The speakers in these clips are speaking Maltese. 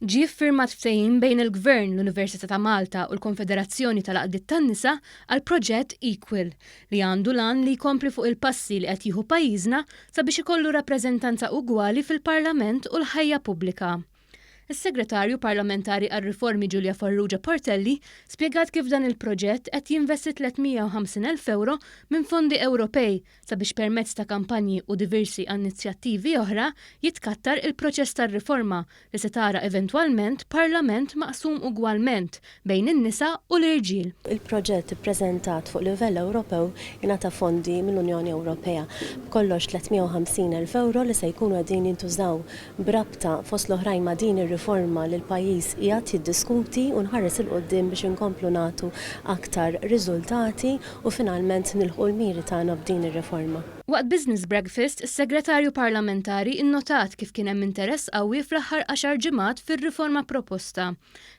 Ġie ffirmat ftehim bejn il-gvern, l-Università ta' Malta u l-konfederazzjoni tal-għaqdiet tan-nisa għal proġett Equal li għandu lan li jkompli fuq il-passi li qed jieħu pajjiżna sabiex ikollu rappreżentanza ugwali fil-Parlament u l-ħajja pubblika. Is-Segretarju Parlamentari għal-Riformi Ġulja Farrugia Portelli spjegat kif dan il-proġett qed jinvesti 350,000 euro minn fondi Ewropej sabiex permezz ta' kampanji u diversi inizjattivi oħra jitkattar il-proċess tar-riforma li se tara eventwalment parlament maqsum ugwalment bejn in-nisa u l-irġiel. Il-proġett ippreżentat fuq livell Ewropew ingħata fondi mill-Unjoni Ewropea b'kollox 350,000 euro li se jkunu qegħdin jintużaw b'rabta fost l-oħrajn ma' din ir-riforma li l-pajjiż qiegħed jiddiskuti u nħares il qudiem biex inkomplu nagħtu aktar riżultati u finalment nilħu l-miri tagħna b'din ir-riforma. Waqt Business Breakfast, is-Segretarju Parlamentari innotat kif kien hemm interess qawwi fl-aħħar 10 ġimgħat fir-riforma proposta.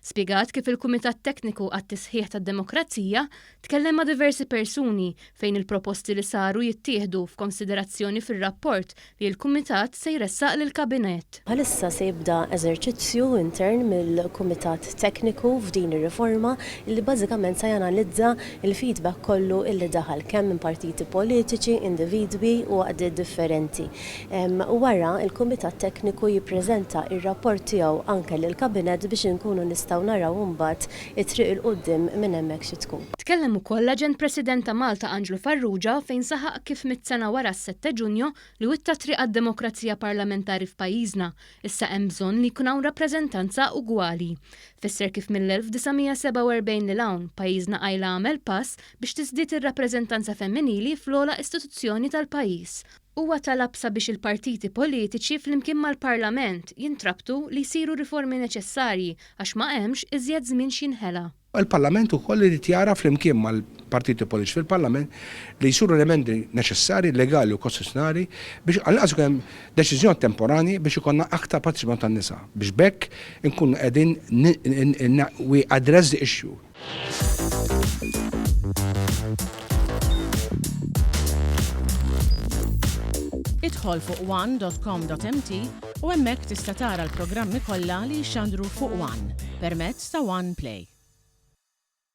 Spjegat kif il-Kumitat Tekniku għat-Tisħiħ tad-Demokrazija tkellem ma' diversi persuni fejn il-proposti li saru jittieħdu f'konsiderazzjoni fir-rapport li l-Kumitat se jressaq lill-Kabinett. Bħalissa se jibda eżerċizzju intern mill-Kumitat Tekniku f'din ir-riforma li bażikament se janalizza il-feedback kollu illi daħal kemm minn partiti politiċi, individwi u għaqdiet differenti. Wara il-Kumitat Tekniku jippreżenta ir-rapport tiegħu anke lill-Kabinett biex inkunu nistgħu naraw imbagħad it-triq il quddiem minn hemmhekk xi tkun. Tkellem ukoll l-Aġent President ta' Malta Farrugia fejn saħaq kif mit-sena wara s-7 Ġunju li witta triq għad-demokrazija parlamentari f'pajjiżna. Issa hemm bżonn li jkun hawn rappreżentanza ugwali. Fisser kif mill-1947 lil hawn pajjiżna qajla għamel pass biex tiżdied ir-rappreżentanza femminili fl-ogħla istituzzjoni tal-pajjiż. Huwa talab sabiex il-partiti politiċi flimkien mal-Parlament jintrabtu li jsiru riformi neċessarji għax ma hemmx iżjed żmien x'inħela. Il-Parlament ukoll irid jara flimkien mal-partiti politiċi fil-Parlament li jsiru elementi neċessarji, legali u kostituzzjonali biex għal hemm deċiżjoni temporani biex ikollna aktar partiċipazzjoni tan-nisa biex bekk inkunu qegħdin we address the issue. Idħol fuq one.com.mt u hemmhekk tista' tara l-programmi kollha li jxandru fuq One permezz ta' One Play.